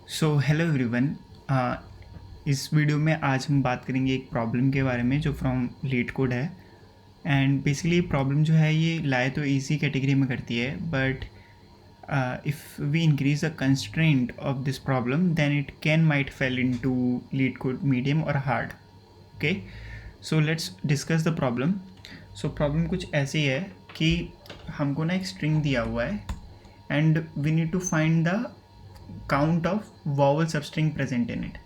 So hello everyone. इस video में आज हम बात करेंगे एक प्रॉब्लम के बारे में जो फ्रॉम लीड कोड है। एंड बेसिकली प्रॉब्लम जो है ये लाए तो इजी कैटेगरी में करती है, but if we increase the constraint of this problem then it can might fail into LeetCode medium और hard. Okay, so let's discuss the problem. So problem कुछ ऐसी है कि हमको ना एक स्ट्रिंग दिया हुआ है and we need to find the count of vowel substring present in it.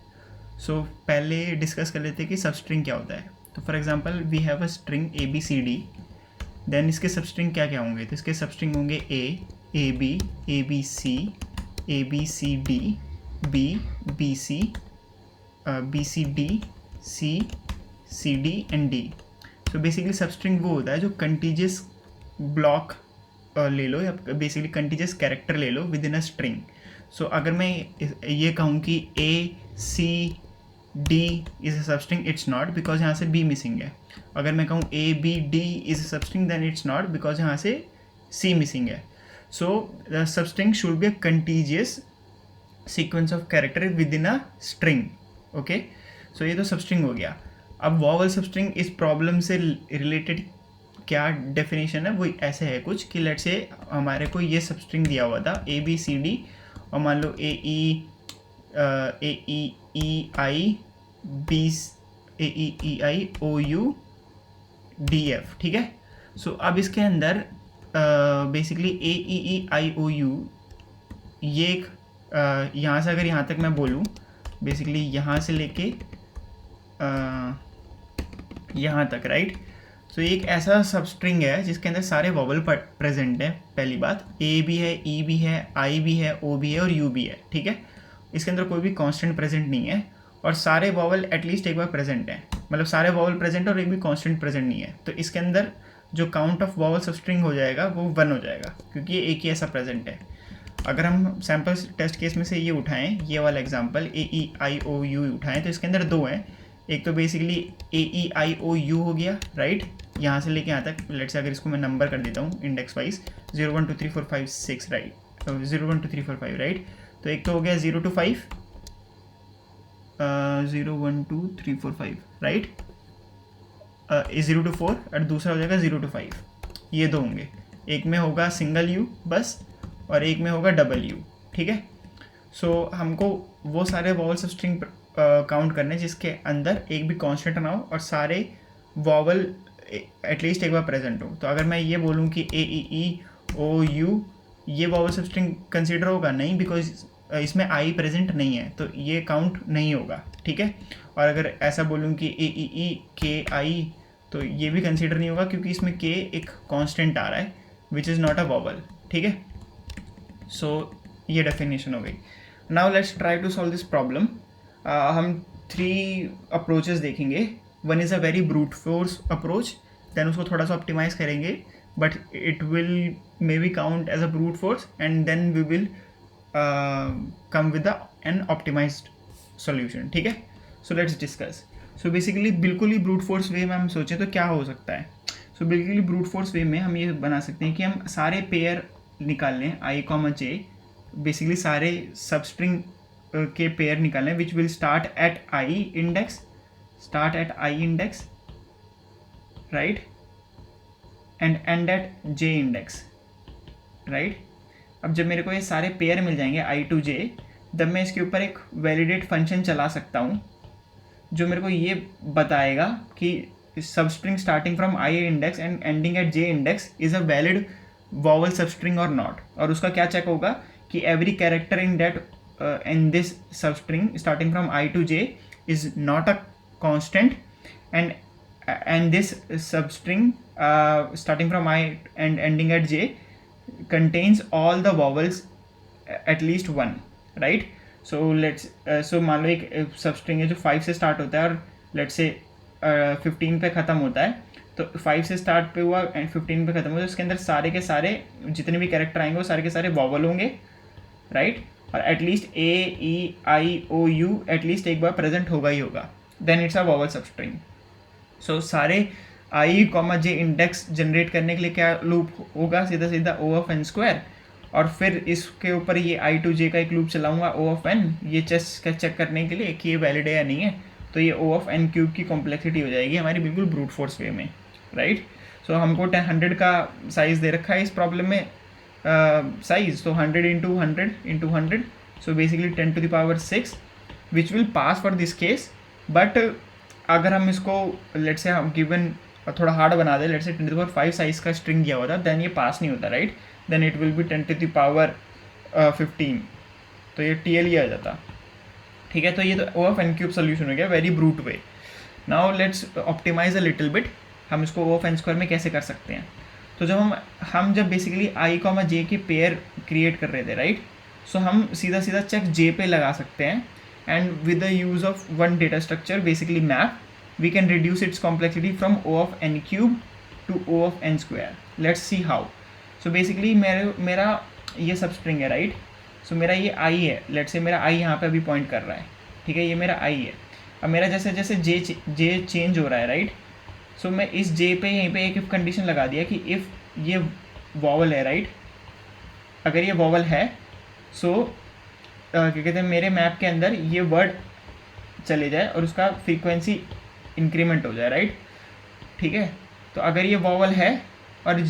So पहले डिस्कस कर लेते हैं कि सबस्ट्रिंग क्या होता है। तो for example we have a string A B C D, then इसके सबस्ट्रिंग क्या क्या होंगे? तो इसके सबस्ट्रिंग होंगे A B C D, B C D, C D and D. तो बेसिकली सबस्ट्रिंग वो होता है जो कंटीजियस ब्लॉक ले लो या बेसिकली कंटीजियस कैरेक्टर ले लो विद इन अ स्ट्रिंग। सो अगर मैं ये कहूँ कि A C D is a substring, it's not, because यहाँ से बी मिसिंग है। अगर मैं कहूँ A B D is a substring then it's not, because यहाँ से सी मिसिंग है। So the substring should be a contiguous sequence of character within a string. Okay, so ये तो सबस्ट्रिंग हो गया। अब वॉवल सबस्ट्रिंग इस problem से रिलेटेड क्या डेफिनेशन है वो ऐसे है कुछ कि लेट से हमारे को ये सबस्ट्रिंग दिया हुआ था ए बी सी डी, और मान लो ए E I O U D F, ठीक है। सो अब इसके अंदर basically A I O you ये एक यहाँ से अगर यहाँ तक मैं बोलूँ, बेसिकली यहाँ से लेके यहाँ तक, राइट। सो ये एक ऐसा सबस्ट्रिंग है जिसके अंदर सारे वॉवल प्रेजेंट हैं। पहली बात, ए भी है, ई भी है, आई भी है, ओ भी है और यू भी है, ठीक है। इसके अंदर कोई भी कांस्टेंट प्रेजेंट नहीं है और सारे वॉवल एटलीस्ट एक बार प्रेजेंट हैं, मतलब सारे वॉवल प्रेजेंट और एक भी कांस्टेंट प्रेजेंट नहीं है। तो इसके अंदर जो काउंट ऑफ वॉवल सबस्ट्रिंग हो जाएगा वो 1 हो जाएगा, क्योंकि ये एक ही ऐसा प्रेजेंट है। अगर हम सैम्पल टेस्ट केस में से ये उठाएं, ये वाला example A E I O you उठाएं, तो इसके अंदर 2 हैं। एक तो basically A E I O you हो गया, राइट, यहाँ से लेके यहाँ तक। लेट से अगर इसको मैं नंबर कर देता हूँ इंडेक्स वाइज 0 1 2 3 4 5 6, राइट, 0 1 2 3 4 5, राइट। तो एक तो हो गया 0 to 5, 0 1 2 3 4 5, राइट, 0 to 4, और दूसरा हो जाएगा 0 to 5। ये 2 होंगे, एक में होगा सिंगल यू बस और एक में होगा डबल यू, ठीक है। सो हमको वो सारे वॉवल सबस्ट्रिंग काउंट करने जिसके अंदर एक भी कांस्टेंट ना हो और सारे वॉवल एटलीस्ट एक बार प्रेजेंट हो। तो अगर मैं ये बोलूँ कि ए ई ओ यू ये वॉवल सबस्ट्रिंग कंसीडर होगा नहीं, बिकॉज इसमें आई प्रेजेंट नहीं है, तो ये काउंट नहीं होगा, ठीक है। और अगर ऐसा बोलूँ कि ए ई के आई, तो ये भी कंसीडर नहीं होगा क्योंकि इसमें के एक कांस्टेंट आ रहा है which is not a vowel, ठीक है। सो ये डेफिनेशन हो गई। Now let's try to solve this problem. हम 3 अप्रोचेस देखेंगे। One is a very brute force approach, then उसको थोड़ा सा ऑप्टिमाइज करेंगे, but it will may be count as a brute force, and then we will come with an optimized solution, ठीक है। So let's discuss. So basically बिल्कुल ही brute force वे में हम सोचें तो क्या हो सकता है। सो बिल्कुल ही ब्रूट फोर्स वे में हम ये बना सकते हैं कि हम सारे पेयर निकाल लें आई कॉमा जे, बेसिकली सारे सबस्ट्रिंग के पेयर निकालने which will start at I index, right, and and at J index, right. अब जब मेरे को ये सारे पेयर मिल जाएंगे आई टू जे, तब मैं इसके ऊपर एक वैलिडेट फंक्शन चला सकता हूँ जो मेरे को ये बताएगा कि substring starting from I index and ending eight J index is a valid vowel substring और नॉट। और उसका क्या चेक होगा कि every character in that in this substring starting from I to j is not a constant, and this substring starting from I and ending at j contains all the vowels at least 1, right. So let's so मान लो एक substring है जो 5 से start होता है और let's say 15 पे ख़त्म होता है, तो 5 से स्टार्ट पे हुआ एंड 15 पे ख़त्म हुआ, तो उसके अंदर सारे के सारे जितने भी कैरेक्टर आएंगे वो सारे के सारे वॉवल होंगे, राइट, और atleast A E I O U atleast एक बार प्रेजेंट होगा ही होगा, then it's a vowel substring. So सारे I comma J index generate करने के लिए क्या लूप होगा? सीधा सीधा ओ ऑफ एन स्क्वायर, और फिर इसके ऊपर ये आई टू जे का एक लूप चलाऊंगा ओ ऑफ एन, ये चेक करने के लिए कि ये वैलिड है या नहीं है। तो ये ओ ऑफ एन क्यूब की कॉम्प्लेक्सिटी हो जाएगी हमारी बिल्कुल ब्रूट फोर्स वे में, राइट। सो हमको 100 का साइज़ दे रखा है इस प्रॉब्लम में, साइज, तो 100 into 100, so basically 10⁶, which will pass for this case. But अगर हम इसको लेट से हम गिवन थोड़ा हार्ड बना दे, लेट से 10⁵ साइज का स्ट्रिंग दिया होता, देन ये पास नहीं होता, right. Then it will be 10⁻15, तो ये TL आ जाता, ठीक है। तो ये तो O of N cube solution हो गया, very brute way. Now let's optimize a little bit, हम इसको ओ ऑफ एन स्क्वायर में कैसे कर सकते हैं। तो जब हम जब बेसिकली आई कॉमा जे के पेयर क्रिएट कर रहे थे, राइट, सो हम सीधा सीधा चेक जे पे लगा सकते हैं, and with the use of one data structure basically map, we can reduce its complexity from O of N cube to O of N square. Let's see how. So basically मेरा ये सब string है, right. सो मेरा ये आई है, late से मेरा आई यहाँ पे अभी पॉइंट कर रहा है, ठीक है, ये मेरा आई है। अब मेरा जैसे जैसे जे चेंज हो रहा है, राइट, सो मैं इस जे पे यहीं पे एक इफ कंडीशन लगा दिया कि इफ़ ये वॉवल है, राइट, अगर ये वॉवल है, सो क्या कहते हैं, मेरे मैप के अंदर ये वर्ड चले जाए और उसका फ्रीक्वेंसी इंक्रीमेंट हो जाए, राइट, ठीक है। तो अगर ये वॉवल है और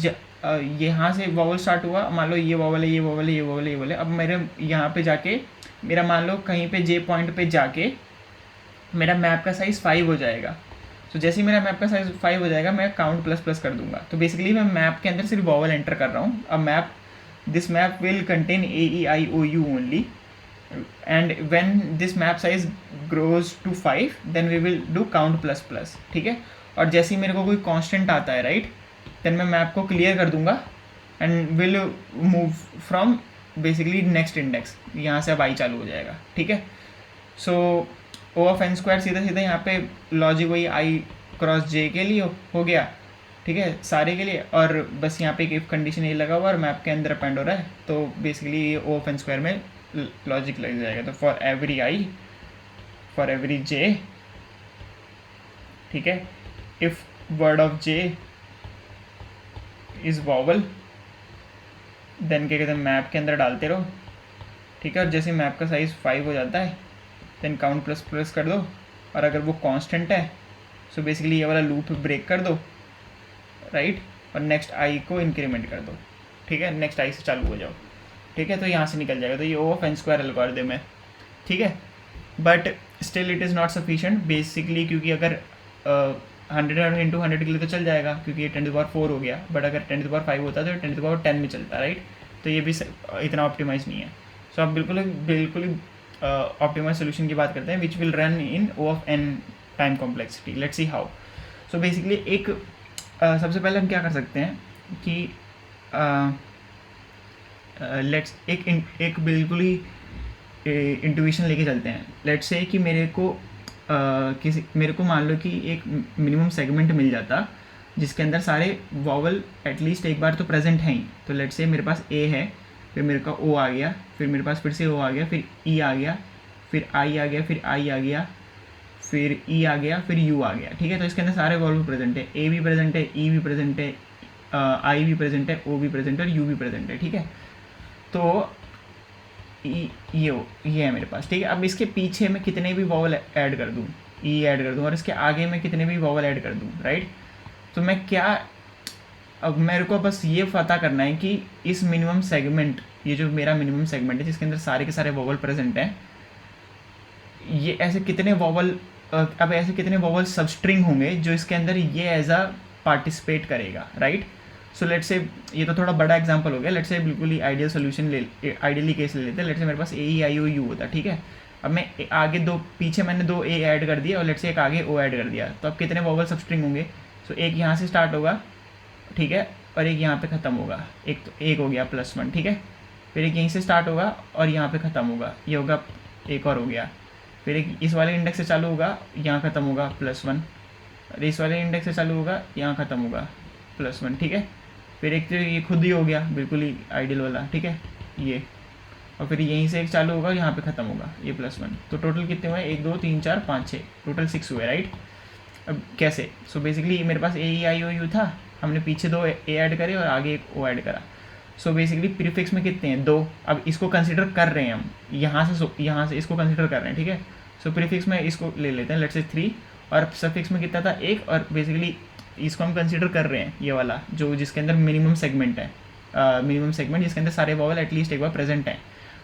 यहाँ से वॉवल स्टार्ट हुआ, मान लो ये वॉवल है, ये वॉवल है, ये वॉवल है, ये वॉवल है, अब मेरे यहाँ पे जाके मेरा मान लो कहीं पे जे पॉइंट पे जाके मेरा मैप का साइज़ 5 हो जाएगा। तो जैसे ही मेरा मैप का साइज 5 हो जाएगा, मैं काउंट ++ कर दूंगा। तो बेसिकली मैं मैप के अंदर सिर्फ वॉवल एंटर कर रहा हूँ। अब this map will contain AEIOU only, and when this map size grows to 5, then we will do count ++, ठीक है। और जैसे ही मेरे को कोई कांस्टेंट आता है, राइट, देन मैं मैप को क्लियर कर दूंगा and will move from basically next index, यहाँ से अब आई चालू हो जाएगा, ठीक है। सो ओ ऑफ एन स्क्वायर सीधा सीधा यहाँ पे लॉजिक वही आई क्रॉस जे के लिए हो गया, ठीक है, सारे के लिए। और बस यहाँ पे एक इफ कंडीशन ये लगा हुआ और मैप के अंदर अपेंड हो रहा है, तो बेसिकली ये ओ ऑफ एन स्क्वायर में लॉजिक लग जाएगा। तो for every I, for every J, ठीक है, if word of J is vowel, then क्या कहते हैं, मैप के अंदर डालते रहो, ठीक है। और जैसे मैप का साइज़ 5 हो जाता है, देन काउंट ++ कर दो, और अगर वो कांस्टेंट है, सो बेसिकली ये वाला लूप ब्रेक कर दो, राइट, और नेक्स्ट आई को इंक्रीमेंट कर दो, ठीक है, नेक्स्ट आई से चालू हो जाओ, ठीक है। तो यहाँ से निकल जाएगा। तो ये O of N square algorithm है, ठीक है। But still it is not sufficient basically, क्योंकि अगर 100 इंटू 100 के लिए तो चल जाएगा, क्योंकि ये 10⁴ हो गया, बट अगर 10⁵ होता तो 10⁻10 में चलता, राइट। तो ये भी इतना ऑप्टिमाइज नहीं है। सो आप बिल्कुल ऑप्टिमाइज सोल्यूशन की बात करते हैं, which will run in O of N time complexity. Let's see how. So basically एक सबसे पहले हम क्या कर सकते हैं कि लेट्स एक बिल्कुल ही इंट्यूशन लेके चलते हैं। लेट्स से कि मेरे को मान लो कि एक मिनिमम सेगमेंट मिल जाता जिसके अंदर सारे वॉवल एटलीस्ट एक बार तो प्रेजेंट हैं ही। तो लेट्स से मेरे पास ए है, फिर मेरे का ओ आ गया, फिर मेरे पास फिर से ओ आ गया, फिर ई आ गया, फिर आई आ गया, फिर आई आ गया, फिर ई आ गया, फिर यू आ गया, ठीक है। तो इसके अंदर सारे वॉवल प्रेजेंट है, ए भी प्रेजेंट है, ई भी प्रेजेंट है, आई भी प्रेजेंट है, ओ भी प्रेजेंट है और यू भी प्रेजेंट है, ठीक है। तो ये है मेरे पास, ठीक है। अब इसके पीछे मैं कितने भी वॉवल ऐड कर दूँ, ई ऐड कर दूँ, और इसके आगे मैं कितने भी वॉवल ऐड कर दूँ, राइट। तो मैं क्या, अब मेरे को बस ये पता करना है कि इस मिनिमम सेगमेंट, ये जो मेरा मिनिमम सेगमेंट है जिसके अंदर सारे के सारे वॉवल प्रेजेंट हैं, ये ऐसे कितने वॉवल, अब ऐसे कितने वॉवल सबस्ट्रिंग होंगे जो इसके अंदर ये एज अ पार्टिसिपेट करेगा, राइट। सो लेट्स से ये तो थोड़ा बड़ा एग्जांपल हो गया, लेट्स से बिल्कुल ही आइडियल सोल्यूशन आइडियली केस ले लेते हैं। लेट्स से मेरे पास AEIOU होता, ठीक है। अब मैं आगे पीछे मैंने 2 ए ऐड कर दिया और लेट्स से एक आगे ओ ऐड कर दिया, तो अब कितने वॉवल सबस्ट्रिंग होंगे। सो एक यहाँ से स्टार्ट होगा, ठीक है, और एक यहाँ पे ख़त्म होगा, एक हो गया +1, ठीक है। फिर एक यहीं से स्टार्ट होगा और यहाँ पे ख़त्म होगा, ये होगा एक और हो गया। फिर एक इस वाले इंडेक्स से चालू होगा, यहाँ ख़त्म होगा +1, और इस वाले इंडेक्स से चालू होगा, यहाँ ख़त्म होगा +1, ठीक है। फिर एक तो ये खुद ही हो गया बिल्कुल ही आइडियल वाला, ठीक है, ये, और फिर यहीं से एक चालू होगा, यहाँ पे ख़त्म होगा ये +1। तो टोटल कितने हुए, 1 2 3 4 5 6, टोटल 6 हुए, राइट। अब कैसे, सो बेसिकली मेरे पास AEIOU था, हमने पीछे 2 ए ऐड करे और आगे एक ओ ऐड करा। सो बेसिकली प्रीफिक्स में कितने हैं, 2। अब इसको कंसिडर कर रहे हैं हम, यहाँ से इसको कंसिडर कर रहे हैं, ठीक है। सो प्रीफिक्स में इसको ले लेते हैं, लेट्स से 3, और सफिक्स में कितना था, 1, और बेसिकली इसको हम कंसिडर कर रहे हैं ये वाला जो जिसके अंदर मिनिमम सेगमेंट है, मिनिमम सेगमेंट जिसके अंदर सारे वॉवल एटलीस्ट एक बार प्रेजेंट हैं।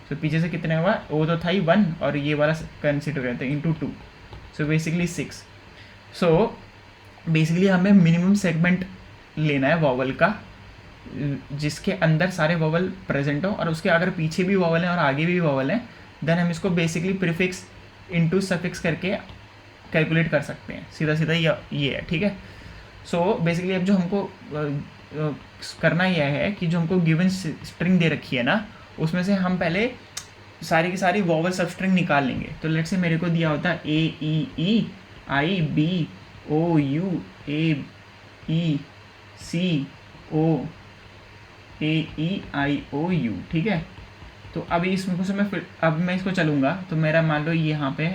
सो पीछे से कितने हुआ, वो तो था ही 1, और ये वाला कंसिडर करते हैं into 2, so basically 6। So basically हमें मिनिमम सेगमेंट लेना है वॉवल का जिसके अंदर सारे वॉवल प्रेजेंट हो, और उसके अगर पीछे भी वॉवल हैं और आगे भी वॉवल हैं, देन हम इसको बेसिकली प्रीफिक्स इंटू सफिक्स करके कैलकुलेट कर सकते हैं, सीधा सीधा ये है, ठीक है। सो बेसिकली अब जो हमको करना यह है कि जो हमको गिवन स्ट्रिंग दे रखी है ना, उसमें से हम पहले सारी की सारी वॉवल सब स्ट्रिंग निकाल लेंगे। तो लेट्स से मेरे को दिया होता है A E E I B O U A E C O A E I O U, ठीक है। तो अभी इसमें से मैं इसको चलूँगा तो मेरा मान लो यहाँ पे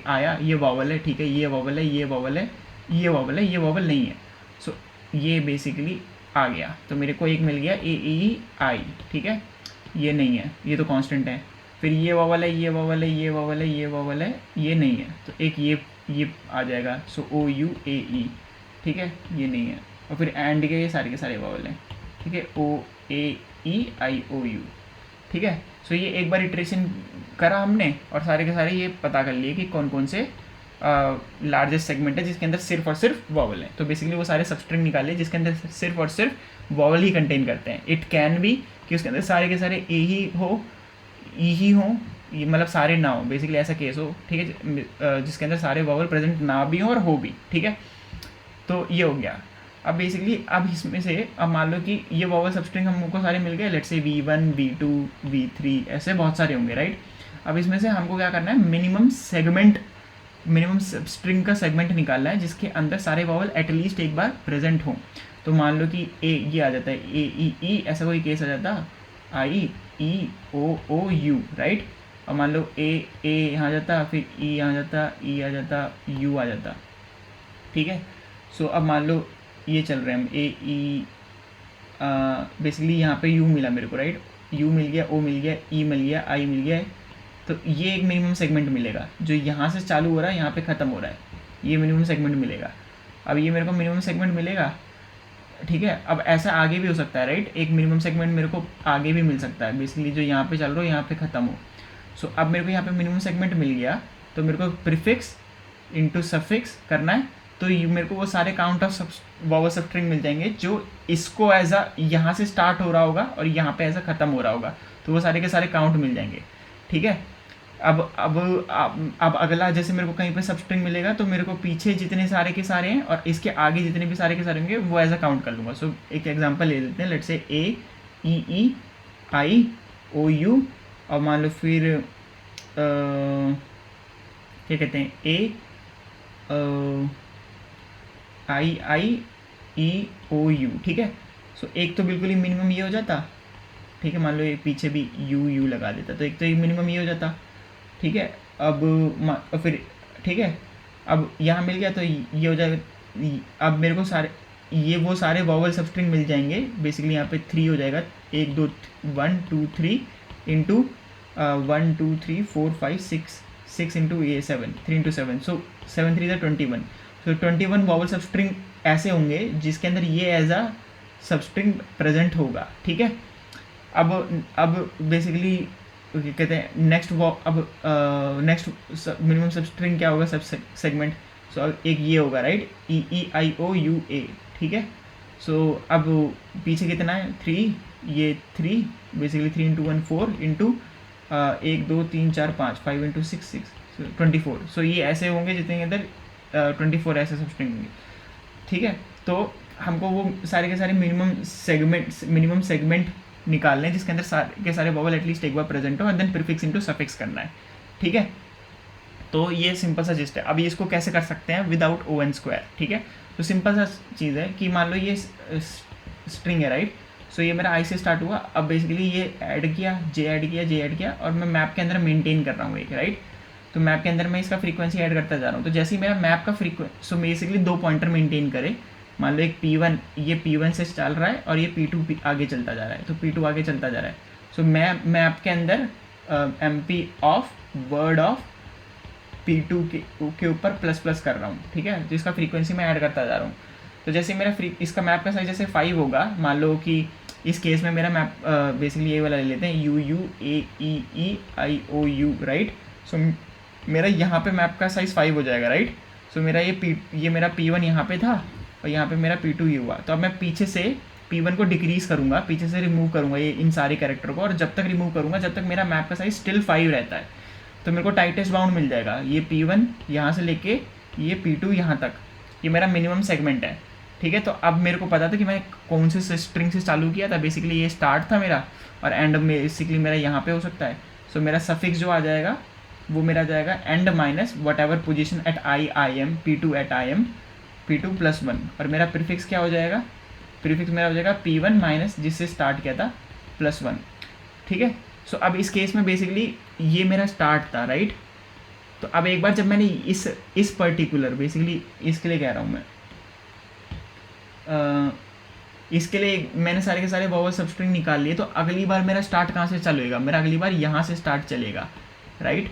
आया, ये वॉवल है, ठीक है, ये वॉवल है, ये वॉवल है, ये वॉवल है, ये वॉवल नहीं है। सो ये बेसिकली आ गया, तो मेरे को एक मिल गया ए ई आई, ठीक है, ये नहीं है, ये तो कांस्टेंट है। फिर ये वॉवल है, ये वॉवल है, ये वॉवल है, ये वॉवल है, ये नहीं है, तो एक ये आ जाएगा। सो ओ यू ए ई, ठीक है, ये नहीं है। और फिर एंड के ये सारे वॉवल हैं, ठीक है, ओ A E I O U, ठीक है। सो ये एक बार इटरेशन करा हमने और सारे के सारे ये पता कर लिए कि कौन कौन से लार्जेस्ट सेगमेंट है जिसके अंदर सिर्फ और सिर्फ वॉवल है। तो बेसिकली वो सारे सबस्ट्रिंग निकाले जिसके अंदर सिर्फ और सिर्फ वॉवल ही कंटेन करते हैं। इट कैन बी कि उसके अंदर सारे के सारे ए ही हो, ई ही हो, ये मतलब सारे ना हो, बेसिकली ऐसा केस हो, ठीक है, जिसके अंदर सारे वॉवल प्रेजेंट ना भी हो और हो भी, ठीक है। तो ये हो गया। अब बेसिकली अब इसमें से अब मान लो कि ये वॉवल सबस्ट्रिंग हमको सारे मिल गए, let's say V1 V2 V3 ऐसे बहुत सारे होंगे, राइट। अब इसमें से हमको क्या करना है, मिनिमम स्ट्रिंग का सेगमेंट निकालना है जिसके अंदर सारे वॉवल एटलीस्ट एक बार प्रेजेंट हों। तो मान लो कि ए ये आ जाता है, ए ई ई ऐसा कोई केस आ जाता, आई ई ओ यू, राइट। और मान लो ए यहाँ जाता, फिर ई यहाँ जाता, ई आ जाता, यू आ जाता, ठीक है। सो अब मान लो ये चल रहे हैं हम ए ई, बेसिकली यहाँ पे यू मिला मेरे को, राइट, यू मिल गया, ओ मिल गया, ई मिल गया, आई मिल गया, तो ये एक मिनिमम सेगमेंट मिलेगा जो यहाँ से चालू हो रहा है यहाँ पे ख़त्म हो रहा है, ये मिनिमम सेगमेंट मिलेगा। अब ये मेरे को मिनिमम सेगमेंट मिलेगा, ठीक है। अब ऐसा आगे भी हो सकता है, राइट, एक मिनिमम सेगमेंट मेरे को आगे भी मिल सकता है, बेसिकली जो यहाँ पे चल रहा हो यहाँ पे ख़त्म हो। सो अब मेरे को यहाँ पे मिनिमम सेगमेंट मिल गया, तो मेरे को प्रीफिक्स इंटू सफिक्स करना है, तो मेरे को वो सारे काउंट ऑफ वॉवल सबस्ट्रिंग मिल जाएंगे जो इसको एज अ यहाँ से स्टार्ट हो रहा होगा और यहाँ पे एज अ ख़त्म हो रहा होगा, तो वो सारे के सारे काउंट मिल जाएंगे, ठीक है। अब अगला जैसे मेरे को कहीं पे सबस्ट्रिंग मिलेगा तो मेरे को पीछे जितने सारे के सारे हैं और इसके आगे जितने भी सारे के सारे होंगे वो एज अ काउंट कर लूँगा। सो एक एग्जांपल ले लेते हैं, let's say A E I O you, और मान लो फिर क्या कहते हैं, ए आई ई ओ यू, ठीक है। सो एक तो बिल्कुल ही मिनिमम ये हो जाता, ठीक है, मान लो ये पीछे भी यू लगा देता तो एक तो मिनिमम ये हो जाता, ठीक है। अब फिर ठीक है, अब यहाँ मिल गया तो ये हो जाएगा। अब मेरे को वो सारे वॉवल सबस्ट्रिंग मिल जाएंगे, बेसिकली यहाँ पे 3 हो जाएगा, 1 2 1 2 3 इंटू 1 2 3 4 5 6 इंटू ये 7 3 इंटू 7, सो 7 3 21। सो 21 वॉवल सबस्ट्रिंग ऐसे होंगे जिसके अंदर ये एज अ सबस्ट्रिंग प्रेजेंट होगा, ठीक है। अब बेसिकली कहते हैं नेक्स्ट मिनिमम सबस्ट्रिंग क्या होगा, सब सेगमेंट। सो एक ये होगा, right, E I O U ए, ठीक है। सो अब पीछे कितना है, 3, ये 3 बेसिकली 3 इंटू 1 4 इंटू 1 2 3 4 5 5 इंटू 6 24। सो ये ऐसे होंगे जितने के अंदर 24 ऐसे सबस्ट्रिंग होंगे, ठीक है। तो हमको वो सारे के सारे मिनिमम सेगमेंट निकालने हैं जिसके अंदर सारे के सारे वॉवल एटलीस्ट एक बार प्रेजेंट हो, and then prefix into suffix करना है, ठीक है। तो ये सिंपल सा जिस्ट है। अब इसको कैसे कर सकते हैं विदाउट ओ एन स्क्वायर, ठीक है। तो सिंपल सा चीज़ है कि मान लो ये स्ट्रिंग है, राइट। सो ये मेरा आई से स्टार्ट हुआ, अब बेसिकली ये ऐड किया, जे ऐड किया और मैं मैप के अंदर मेनटेन कर रहा हूँ एक, राइट। तो मैप के अंदर मैं इसका फ्रीक्वेंसी ऐड करता जा रहा हूँ। तो जैसे ही मेरा मैप का सो बेसिकली 2 पॉइंटर मेनटेन करे, मान लो एक P1, ये P1 से चल रहा है और ये P2 आगे चलता जा रहा है, तो P2 आगे चलता जा रहा है। सो मैं आपके अंदर MP of word of P2 के ऊपर प्लस प्लस कर रहा हूँ, ठीक है, जिसका फ्रीक्वेंसी मैं ऐड करता जा रहा हूँ। तो जैसे मेरा इसका मैप का साइज जैसे 5 होगा, मान लो कि इस केस में मेरा मैप बेसिकली ये वाला ले लेते हैं, UUAEEIOU, राइट। सो मेरा यहाँ पे मैप का साइज़ 5 हो जाएगा, राइट। सो मेरा ये मेरा P1 यहाँ पे था और यहाँ पे मेरा P2 ये हुआ। तो अब मैं पीछे से P1 को डिक्रीज़ करूँगा, पीछे से रिमूव करूँगा ये इन सारे कैरेक्टर को, और जब तक रिमूव करूँगा जब तक मेरा मैप का साइज़ स्टिल 5 रहता है, तो मेरे को टाइटेस्ट बाउंड मिल जाएगा। ये P1 यहाँ से लेके ये P2 यहाँ तक, ये मेरा मिनिमम सेगमेंट है, ठीक है। तो अब मेरे को पता था कि मैं कौन से स्ट्रिंग से चालू किया था। बेसिकली ये स्टार्ट था मेरा और एंड बेसिकली मेरा यहाँ पे हो सकता है। सो मेरा सफिक्स जो आ जाएगा वो मेरा आ जाएगा and minus whatever position at I M P2 at I M P2 + 1, और मेरा प्रीफिक्स क्या हो जाएगा, प्रीफिक्स मेरा हो जाएगा P1 माइनस जिससे स्टार्ट किया था +1, ठीक है। सो अब इस केस में बेसिकली ये मेरा स्टार्ट था, राइट। तो अब एक बार जब मैंने इस पर्टिकुलर बेसिकली इसके लिए कह रहा हूँ मैं, इसके लिए मैंने सारे के सारे वॉवल सबस्ट्रिंग निकाल लिए, तो अगली बार मेरा स्टार्ट कहाँ से चालू होगा, मेरा अगली बार यहाँ से स्टार्ट चलेगा, राइट।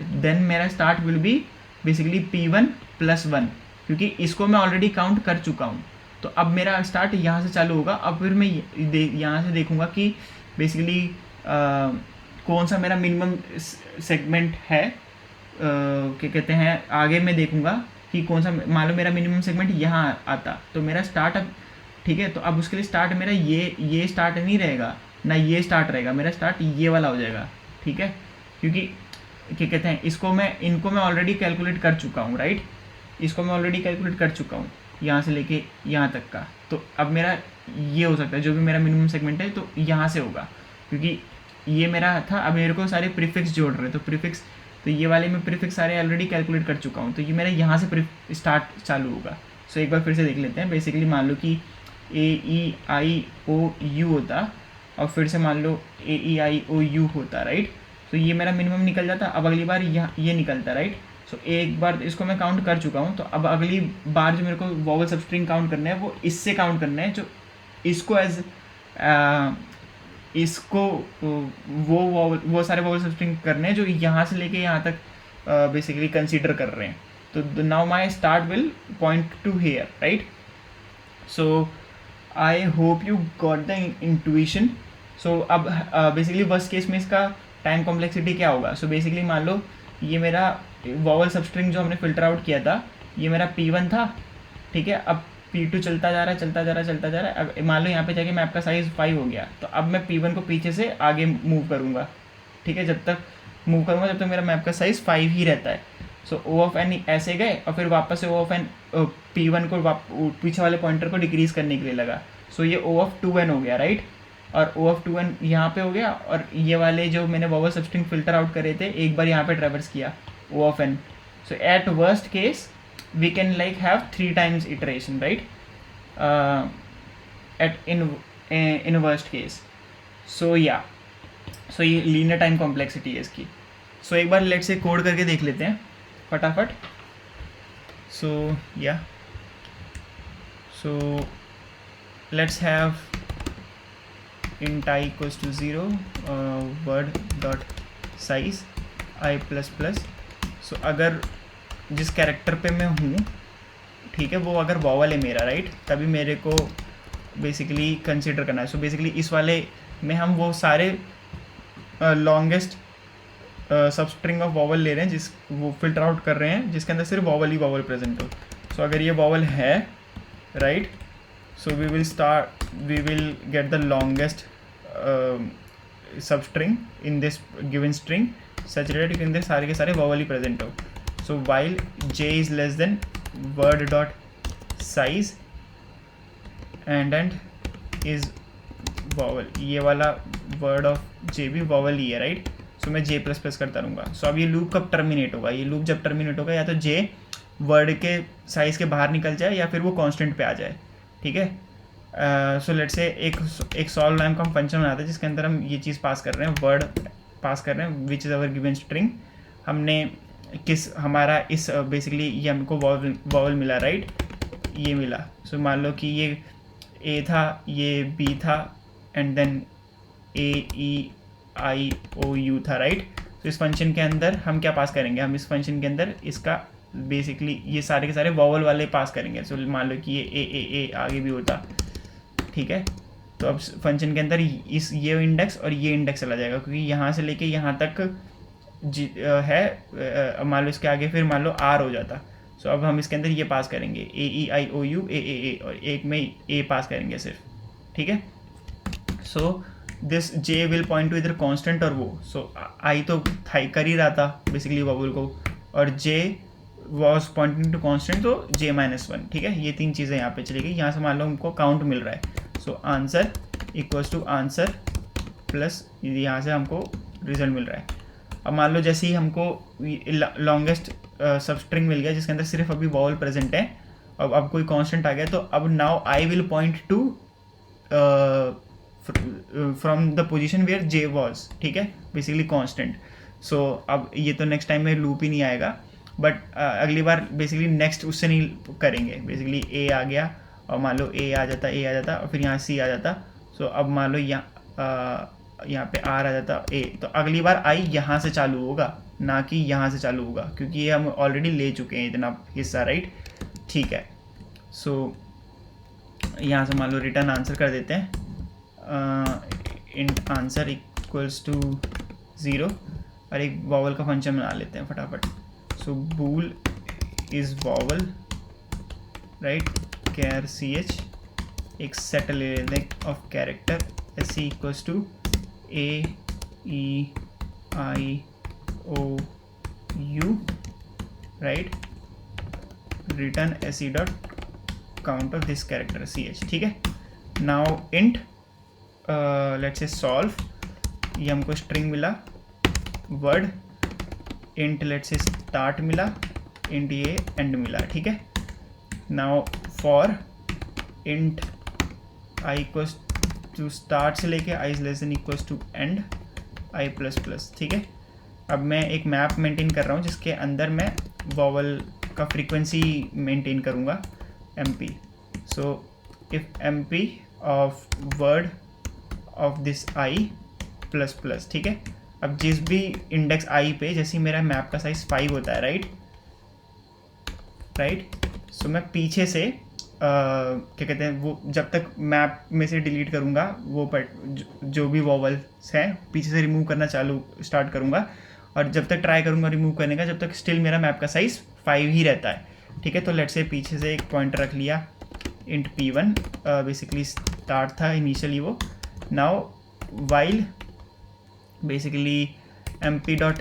देन मेरा start will be basically P1 + 1, क्योंकि इसको मैं ऑलरेडी काउंट कर चुका हूँ। तो अब मेरा स्टार्ट यहाँ से चालू होगा। अब फिर मैं यहाँ से देखूँगा कि बेसिकली कौन सा मेरा मिनिमम सेगमेंट है, क्या कहते हैं, आगे मैं देखूँगा कि कौन सा, मान लो मेरा मिनिमम सेगमेंट यहाँ आता, तो मेरा स्टार्ट अब, ठीक है। तो अब उसके लिए स्टार्ट मेरा ये स्टार्ट नहीं रहेगा ना, ये स्टार्ट रहेगा, मेरा स्टार्ट ये वाला हो जाएगा, ठीक है। क्योंकि क्या कहते हैं, इनको मैं ऑलरेडी कैलकुलेट कर चुका हूँ, राइट। इसको मैं ऑलरेडी कैलकुलेट कर चुका हूँ यहाँ से लेके यहाँ तक का। तो अब मेरा ये हो सकता है, जो भी मेरा मिनिमम सेगमेंट है तो यहाँ से होगा, क्योंकि ये मेरा था। अब मेरे को सारे प्रीफिक्स जोड़ रहे, तो प्रीफिक्स, तो ये वाले में प्रीफिक्स सारे ऑलरेडी कैलकुलेट कर चुका हूँ, तो ये मेरा यहाँ से स्टार्ट चालू होगा। सो एक बार फिर से देख लेते हैं। बेसिकली मान लो कि AEIOU होता और फिर से मान लो AEIOU होता, राइट। तो ये मेरा मिनिमम निकल जाता। अब अगली बार ये निकलता, राइट। सो एक बार इसको मैं काउंट कर चुका हूँ, तो अब अगली बार जो मेरे को वॉवल सबस्ट्रिंग काउंट करना है वो इससे काउंट करना है, जो इसको एज इसको वो सारे वॉवल सबस्ट्रिंग करने हैं जो यहाँ से लेके यहाँ तक बेसिकली कंसीडर कर रहे हैं। तो now my start will point to here, right. So I hope you got the intuition. So अब बेसिकली वर्स्ट केस में इसका टाइम कॉम्प्लेक्सिटी क्या होगा। सो बेसिकली मान लो ये मेरा वॉवल सबस्ट्रिंग जो हमने फिल्टर आउट किया था, ये मेरा P1 था, ठीक है। अब P2 चलता जा रहा है। अब मान लो यहाँ पे जाके मैप का साइज़ 5 हो गया, तो अब मैं P1 को पीछे से आगे मूव करूँगा, ठीक है। जब तक मूव करूँगा जब तक मेरा मैप का साइज़ 5 ही रहता है। सो O(n) ऐसे गए और फिर वापस से O(n) P1 को पीछे वाले पॉइंटर को डिक्रीज़ करने के लिए लगा। सो ये O(2n) हो गया, राइट। और O(2n) यहाँ पे हो गया, और ये वाले जो मैंने वॉवल सबस्ट्रिंग फिल्टर आउट करे थे एक बार यहाँ पे ट्रेवर्स किया O(n). So eight worst case we can like have 3 times iteration, right, at in worst case. So yeah, so ये लीनियर टाइम कॉम्प्लेक्सिटी है इसकी। सो एक बार लेट से कोड करके देख लेते हैं फटाफट। सो या so let's have int I equals to 0 word dot size I ++। सो अगर जिस कैरेक्टर पे मैं हूँ, ठीक है, वो अगर वॉवल है मेरा, राइट, तभी मेरे को बेसिकली कंसिडर करना है। सो बेसिकली इस वाले में हम वो सारे लॉन्गेस्ट सबस्ट्रिंग ऑफ वॉवल ले रहे हैं, जिस वो फिल्टर आउट कर रहे हैं जिसके अंदर सिर्फ वॉवल ही वॉवल प्रेजेंट हो। सो अगर ये वॉवल है, right, so we will get the longest substring in this given string such that के अंदर सारे के सारे वॉवल ही प्रेजेंट हो। So while j is less than word dot size and is vowel, ये वाला word of j भी vowel ही है, राइट। सो मैं j ++ करता रहूँगा। सो अब ये लूप कब टर्मिनेट होगा, ये लूप जब टर्मिनेट होगा या तो j वर्ड के साइज़ के बाहर निकल जाए या फिर वो कांस्टेंट पे आ जाए, ठीक है। सो लेट से एक सॉल्व नाम का हम फंक्शन बनाते हैं जिसके अंदर हम ये चीज़ पास कर रहे हैं, वर्ड पास कर रहे हैं which is our given string. हमने हमारा इस बेसिकली ये हमको वॉवल मिला, राइट। ये मिला। सो मान लो कि ये ए था, ये बी था, एंड देन AEIOU था, राइट। तो इस फंक्शन के अंदर हम क्या पास करेंगे, हम इस फंक्शन के अंदर इसका बेसिकली ये सारे के सारे वॉवल वाले पास करेंगे। सो मान लो कि ये ए आगे भी होता, ठीक है। तो अब फंक्शन के अंदर इस ये इंडेक्स और ये इंडेक्स चला जाएगा, क्योंकि यहाँ से लेके यहाँ तक है, मान लो इसके आगे फिर मान लो R हो जाता। सो अब हम इसके अंदर ये पास करेंगे AEIOU AAA, और एक में A पास करेंगे सिर्फ, ठीक है। So this J will point to इधर कांस्टेंट और वो, सो I तो था कर ही रहा था बेसिकली वॉवल को, और J was pointing to constant, तो J-1, ठीक है। ये तीन चीज़ें यहाँ पे चली गई। यहाँ से मान लो हमको काउंट मिल रहा है। So answer equals to answer plus यहाँ से हमको रिजल्ट मिल रहा है। अब मान लो जैसे ही हमको लॉन्गेस्ट सब स्ट्रिंग मिल गया जिसके अंदर सिर्फ अभी वॉवल प्रेजेंट है, अब कोई कांस्टेंट आ गया, तो अब now I will point to from the position where J was, ठीक है, बेसिकली कांस्टेंट। सो अब ये तो नेक्स्ट टाइम में लूप ही नहीं आएगा, बट अगली बार बेसिकली नेक्स्ट उससे नहीं करेंगे। बेसिकली A आ गया और मान लो A आ जाता और फिर यहाँ C आ जाता। सो अब मान लो यहाँ पे R आ जाता A, तो अगली बार I यहाँ से चालू होगा, ना कि यहाँ से चालू होगा, क्योंकि ये हम ऑलरेडी ले चुके हैं इतना हिस्सा, राइट, ठीक है। सो यहाँ से मान लो रिटर्न आंसर कर देते हैं, इंट आंसर इक्वल्स टू 0, और एक वॉवल का फंक्शन बना लेते हैं फटाफट। So bool is vowel, right, char ch, एक सेट ले लेते हैं of character SC equals to AEIOU, right, return SE dot count of this character CH, ठीक है। Now int let's say solve, ये हमको स्ट्रिंग मिला word, int let's say start मिला, इंट ये एंड मिला, ठीक है। Now for int I equals to start से लेके I less than equals to end I plus plus, ठीक है। अब मैं एक मैप मेंटेन कर रहा हूँ जिसके अंदर मैं वॉवल का फ्रीक्वेंसी मेंटेन करूँगा MP। So if MP of word of this I plus plus, ठीक है। अब जिस भी इंडेक्स I पे, जैसे मेरा मैप का साइज 5 होता है, राइट, सो मैं पीछे से क्या कहते हैं वो, जब तक मैप में से डिलीट करूँगा वो जो भी वॉवल्स हैं पीछे से रिमूव करना स्टार्ट करूँगा, और जब तक ट्राई करूँगा रिमूव करने का, जब तक स्टिल मेरा मैप का साइज़ 5 ही रहता है, ठीक है। तो लेट्स से पीछे से एक पॉइंटर रख लिया इंट P1, बेसिकली स्टार्ट था इनिशियली वो। Now while basically MP dot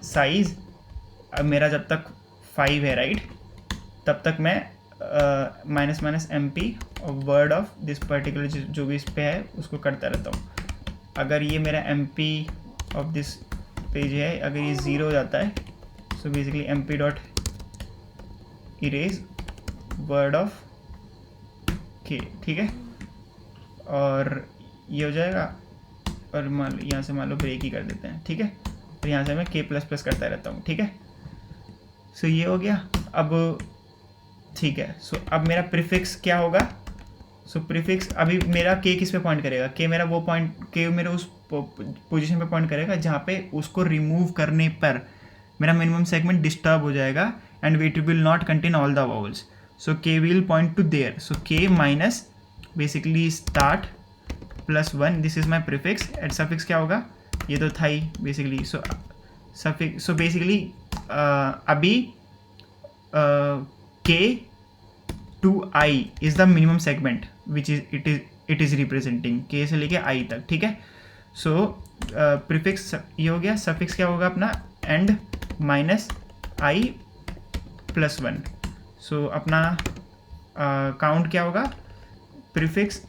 size, अब मेरा जब तक 5 है, राइट, तब तक मैं माइनस माइनस MP और वर्ड ऑफ दिस पर्टिकुलर जो भी इस पे है उसको करता रहता हूँ। अगर ये मेरा MP ऑफ दिस पेज है, अगर ये 0 हो जाता है, so basically MP dot erase word of K, ठीक है, और ये हो जाएगा, और मान लो यहाँ से मान लो ब्रेक ही कर देते हैं, ठीक है। और यहाँ से मैं K प्लस प्लस करता रहता हूँ, ठीक है। सो ये हो गया अब, ठीक है। सो अब मेरा प्रीफिक्स क्या होगा, सो प्रीफिक्स अभी मेरा K किस पे पॉइंट करेगा, K मेरा वो पॉइंट, K मेरे उस पोजीशन पे पॉइंट करेगा जहाँ पे उसको रिमूव करने पर मेरा मिनिमम सेगमेंट डिस्टर्ब हो जाएगा and it will not contain all the vowels. So K will point to there, so K minus basically start plus 1, this is my prefix, and suffix क्या होगा, ये तो था ही basically. So suffix, so basically अभी K to I is the minimum segment which is it is representing, K से लेके I तक, ठीक है। सो प्रीफिक्स ये हो गया, सफिक्स क्या होगा अपना एंड माइनस I प्लस 1। सो अपना काउंट क्या होगा, प्रीफिक्स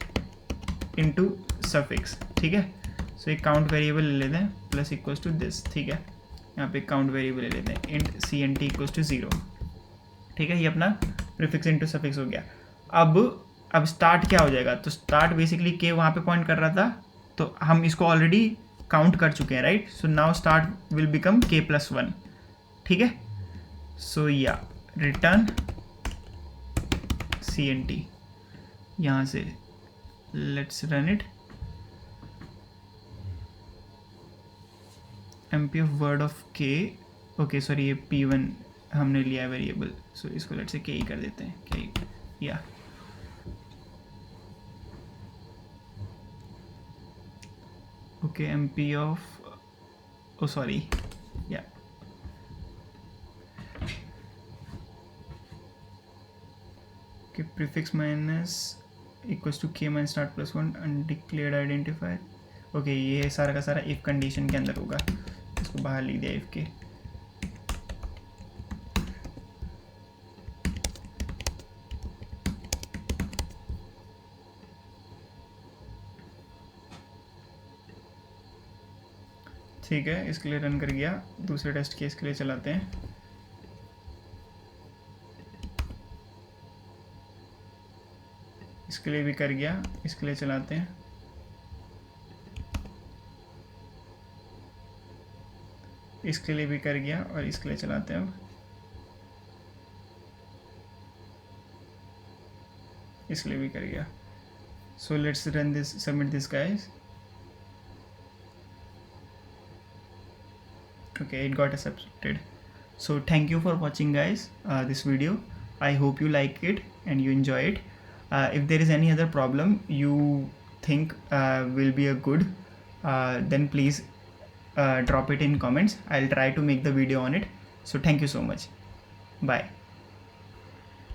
इनटू सफिक्स, ठीक है। सो एक काउंट वेरिएबल ले लेते हैं प्लस इक्वल्स टू दिस, ठीक है। यहाँ पे काउंट वेरिएबल ले लेते हैं इंट CNT इक्वल्स टू 0, ठीक है। ये अपना प्रीफिक्स इनटू सफिक्स हो गया। अब स्टार्ट क्या हो जाएगा, तो स्टार्ट बेसिकली K वहाँ पे पॉइंट कर रहा था, तो हम इसको ऑलरेडी काउंट कर चुके हैं, right. So now start will become K plus 1, ठीक है। सो या रिटर्न CNT यहाँ से. Let's run it. MP of word of k. Okay sorry, ये P1 हमने लिया है वेरिएबल, सो इसको लेट्स से k ही कर देते हैं. k या ओके MP ऑफ सॉरी या okay prefix minus equals to k minus start plus 1 undeclared identifier. Okay ये सारा का सारा इफ कंडीशन के अंदर होगा, इसको बाहर लिख दिया इफ के. ठीक है, इसके लिए रन कर गया. दूसरे टेस्ट केस के लिए चलाते हैं. इसके लिए भी कर गया, इसके लिए चलाते हैं. इसके लिए भी कर गया और इसके लिए चलाते हैं. अब इसके लिए भी कर गया. So let's run this, submit this guys. Okay, it got accepted. So thank you for watching guys this video. I hope you like it and you enjoy it. If there is any other problem you think will be a good, then please drop it in comments. I'll try to make the video on it. So thank you so much. Bye.